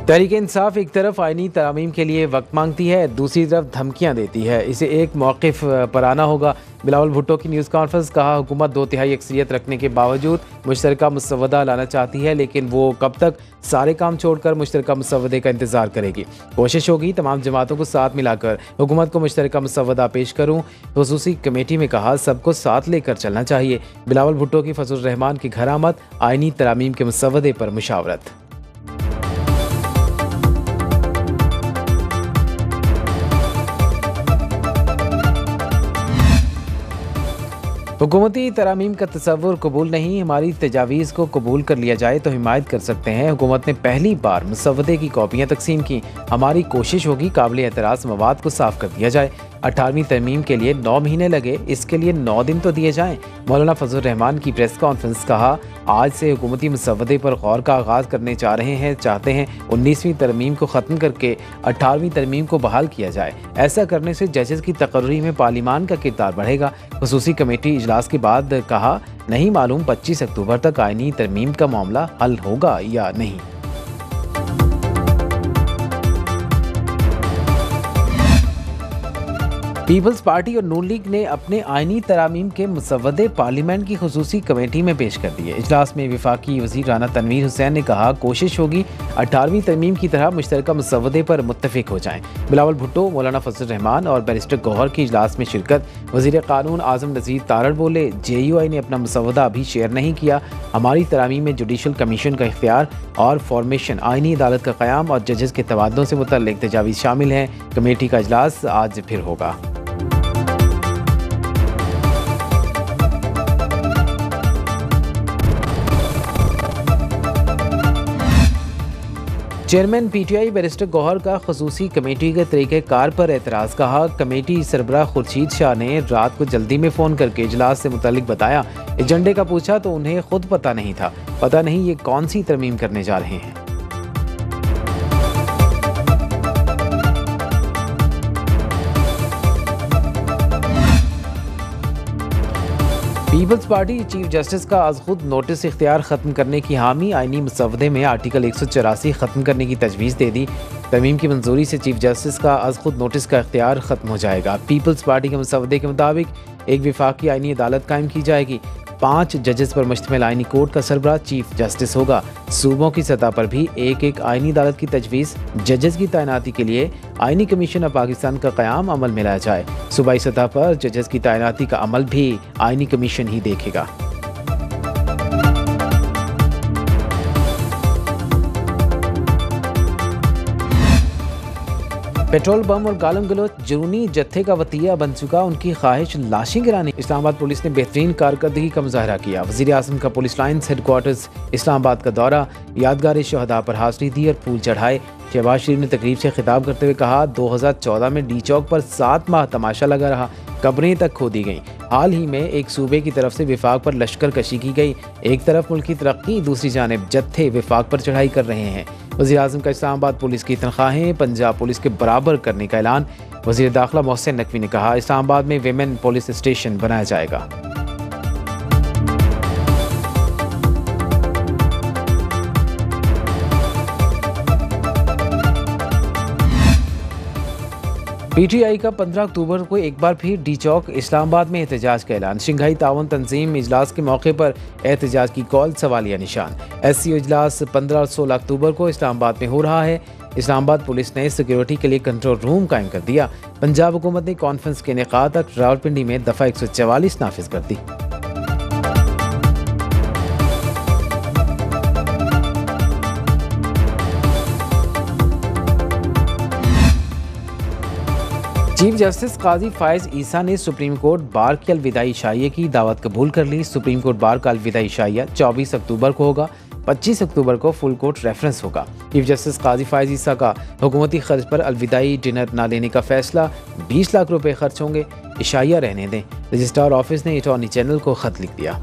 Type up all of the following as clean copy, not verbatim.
तहरीक इंसाफ एक तरफ आईनी तरामीम के लिए वक्त मांगती है, दूसरी तरफ धमकियां देती है। इसे एक मौक़िफ़ पर आना होगा। बिलावल भुट्टो की न्यूज़ कॉन्फ्रेंस। कहा, हुकूमत 2/3 अक्सरियत रखने के बावजूद मुश्तरका मसवदा लाना चाहती है, लेकिन वो कब तक सारे काम छोड़कर मुश्तरका मसवदे का इंतज़ार करेगी। कोशिश होगी तमाम जमातों को साथ मिलाकर हुकूमत को मुश्तरका मसवदा पेश करूँ। खुसूसी कमेटी में कहा, सबको साथ लेकर चलना चाहिए। बिलावल भुट्टो की फजल रहमान की घर आमद, आईनी तरामीम के मसवदे पर मुशावरत। हुकूमती तरामीम का तसव्वुर कबूल नहीं, हमारी तजावीज़ को कबूल कर लिया जाए तो हिमायत कर सकते हैं। हुकूमत ने पहली बार मुसवदे की कॉपियाँ तकसीम की। हमारी कोशिश होगी काबिल एतराज़ मवाद को साफ कर दिया जाए। 18वीं तरमीम के लिए 9 महीने लगे, इसके लिए 9 दिन तो दिए जाएं। मौलाना फजल रहमान की प्रेस कॉन्फ्रेंस। कहा, आज से हुकूमती मुसवदे पर गौर का आगाज़ करने चाहते हैं 19वीं तरमीम को ख़त्म करके 18वीं तरमीम को बहाल किया जाए। ऐसा करने से जजेस की तकर्री में पार्लिमान का किरदार बढ़ेगा। खुसूसी कमेटी इजलास के बाद कहा, नहीं मालूम 25 अक्टूबर तक आईनी तरमीम का मामला हल होगा या नहीं। पीपल्स पार्टी और नून लीग ने अपने आईनी तरामीम के मुसवदे पार्लियामेंट की खुसूसी कमेटी में पेश कर दिए। इजलास में वफाकी वज़ीर राना तनवीर हुसैन ने कहा, कोशिश होगी 18वीं तरमीम की तरह मुश्तरका मुसवदे पर मुत्तफिक हो जाएं। बिलावल भुट्टो, मौलाना फजल रहमान और बैरिस्टर गौहर की इजलास में शिरकत। वज़ीर कानून आज़म नज़ीर तारड़ बोले, JUI ने अपना मुसवदा अभी शेयर नहीं किया। हमारी तरामीम में जुडिशल कमीशन का इख्तियार और फॉर्मेशन, आईनी अदालत का क़याम और जजेस के तबादलों से मुतल्लिक़ तजावीज़ शामिल हैं। कमेटी का इजलास आज फिर होगा। चेयरमैन PTI बैरिस्टर गौहर का खुसूसी कमेटी के तरीक़ेकार पर एतराज़। कहा, कमेटी सरबराह खुर्शीद शाह ने रात को जल्दी में फ़ोन करके इजलास से मुतल्लिक बताया। एजेंडे का पूछा तो उन्हें खुद पता नहीं था। पता नहीं ये कौन सी तरमीम करने जा रहे हैं। पीपल्स पार्टी चीफ जस्टिस का आज खुद नोटिस इख्तियार ख़त्म करने की हामी। आईनी मुसवदे में आर्टिकल 184 ख़त्म करने की तजवीज़ दे दी। तरमीम की मंजूरी से चीफ जस्टिस का आज खुद नोटिस का इख्तियार ख़त्म हो जाएगा। पीपल्स पार्टी के मुसवदे के मुताबिक एक वफाकी आईनी अदालत कायम की जाएगी। 5 जजेस पर मुश्तमिल आईनी कोर्ट का सरबराह चीफ जस्टिस होगा। सूबों की सतह पर भी एक आईनी अदालत की तजवीज़। जजेस की तैनाती के लिए आईनी कमीशन ऑफ पाकिस्तान का क़याम अमल में लाया जाए। सूबाई सतह पर जजेस की तैनाती का अमल भी आईनी कमीशन ही देखेगा। पेट्रोल बम और गालम गलोच जुनूनी जत्थे का वतीया बन चुका। उनकी ख्वाहिश लाशें गिराने। इस्लामाबाद पुलिस ने बेहतरीन कारकर्दगी का मुजाहरा किया। वज़ीर आज़म का पुलिस लाइन्स हेडक्वार्टर्स इस्लामाबाद का दौरा, यादगार शहदा पर हाज़री दी और फूल चढ़ाए। शहबाज शरीफ ने तकरीब से खिताब करते हुए कहा, 2014 में डी चौक पर 7 माह तमाशा लगा रहा, कब्रें तक खोदी गईं। हाल ही में एक सूबे की तरफ से विफाक पर लश्कर कशी की गई। एक तरफ मुल्क की तरक्की, दूसरी जानिब जत्थे विफाक पर चढ़ाई कर रहे हैं। वज़ीर आज़म का इस्लामाबाद पुलिस की तनख्वाहें पंजाब पुलिस के बराबर करने का ऐलान। वज़ीर दाखिला मोहसिन नकवी ने कहा, इस्लामाबाद में विमेन पुलिस स्टेशन बनाया जाएगा। PTI का 15 अक्टूबर को एक बार फिर डी चौक इस्लामाबाद में एहतजाज का ऐलान। शंघाई ताउन तंजीम इजलास के मौके पर एहतजाज की कॉल सवालिया निशान। SCO इजलास 15 और 16 अक्टूबर को इस्लामाबाद में हो रहा है। इस्लामाबाद पुलिस ने सिक्योरिटी के लिए कंट्रोल रूम कायम कर दिया। पंजाब हुकूमत ने कॉन्फ्रेंस के इनेकाद तक रावलपिंडी में दफ़ा 144 नाफिज कर दी। चीफ जस्टिस काजी फायज ईसा ने सुप्रीम कोर्ट बार की अलविदाई इशाइया की दावत कबूल कर ली। सुप्रीम कोर्ट बार का अलविदाई इशाइया 24 अक्टूबर को होगा। 25 अक्टूबर को फुल कोर्ट रेफरेंस होगा। चीफ जस्टिस काजी फायज ईसा का हुकूमती खर्च पर अलविदाई डिनर न लेने का फैसला। 20 लाख रुपए खर्च होंगे, इशाइया रहने दें। रजिस्ट्रार ऑफिस ने अटॉर्नी जनरल को खत लिख दिया।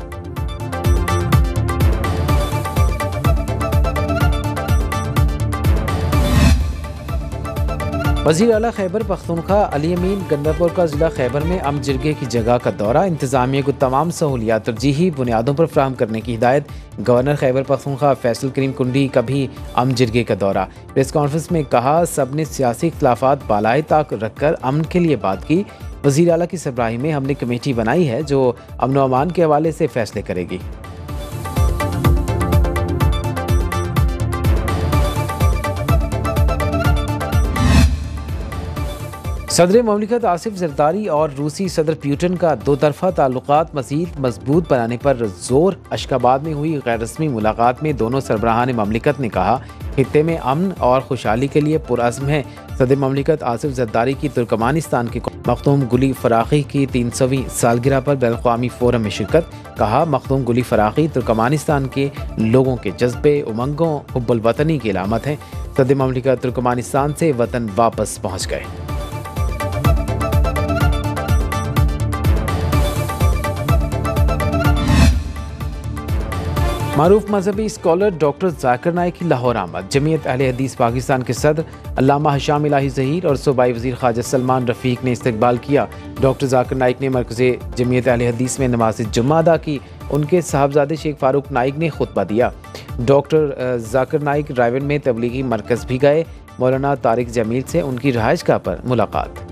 वज़ीर आला खैबर पख्तूनख्वा अली अमीन गंडापुर का ज़िला खैबर में अमन जिरगे की जगह का दौरा, इंतज़ामिया को तमाम सहूलियात तरजीही बुनियादों पर फ्राहम करने की हिदायत। गवर्नर खैबर पख्तूनख्वा फैसल करीम कुंडी का भी अमन जिरगे का दौरा। प्रेस कॉन्फ्रेंस में कहा, सब ने सियासी इख्तलाफात बालाए ताक रखकर अमन के लिए बात की। वज़ीर आला की सरबराही में हमने कमेटी बनाई है जो अमन व अमान के हवाले से फैसले करेगी। सदर ममलिकत आसिफ जरदारी और रूसी सदर पुतिन का दो तरफा ताल्लुकात मज़ीद मजबूत बनाने पर जोर। अशकाबाद में हुई गैर रस्मी मुलाकात में दोनों सरबराहान ममलिकत ने कहा, खित्ते में अमन और खुशहाली के लिए पुरअज़्म है। सदर ममलिकत आसिफ जरदारी की तुर्कमानिस्तान के मखदूम गुली फराकी की 300वीं सालगिरह पर बैनुल-अक़वामी फोरम में शिरकत। कहा, मखदूम गुली फराकी तुर्कमानिस्तान के लोगों के जज्बे, उमंगों, हुब्बुल वतनी की अलामत हैं। सदर ममलिकत तुर्कमानिस्तान से वतन वापस पहुँच गए। मारूफ मजहबी स्कॉलर डॉक्टर जाकिर नाइक की लाहौर आमद। जमीयत अहले हदीस पाकिस्तान के सदर अल्लामा हशाम इलाही ज़हीर और सूबाई वज़ीर ख्वाजा सलमान रफ़ीक ने इस्तकबाल किया। डॉक्टर जाकिर नाइक ने मरकज़े जमीयत अहले हदीस में नमाज़ जुम्मा अदा की। उनके साहबजादे शेख फारूक नाइक ने खुतबा दिया। डॉक्टर जाकिर नाइक रायवन में तबलीगी मरकज़ भी गए। मौलाना तारिक जमील से उनकी रहायशगाह पर मुलाकात।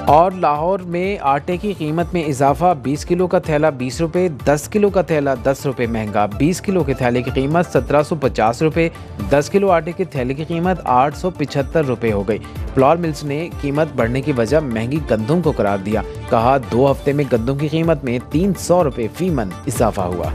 और लाहौर में आटे की कीमत में इजाफा, 20 किलो का थैला 20 रुपये, 10 किलो का थैला 10 रुपये महंगा। 20 किलो के थैले की कीमत 1750 रुपये, 10 किलो आटे के थैले की कीमत 875 रुपये हो गई। फ्लोर मिल्स ने कीमत बढ़ने की वजह महंगी गंदम को करार दिया। कहा, 2 हफ्ते में गंदम की कीमत में 300 रुपये फी मन इजाफा हुआ।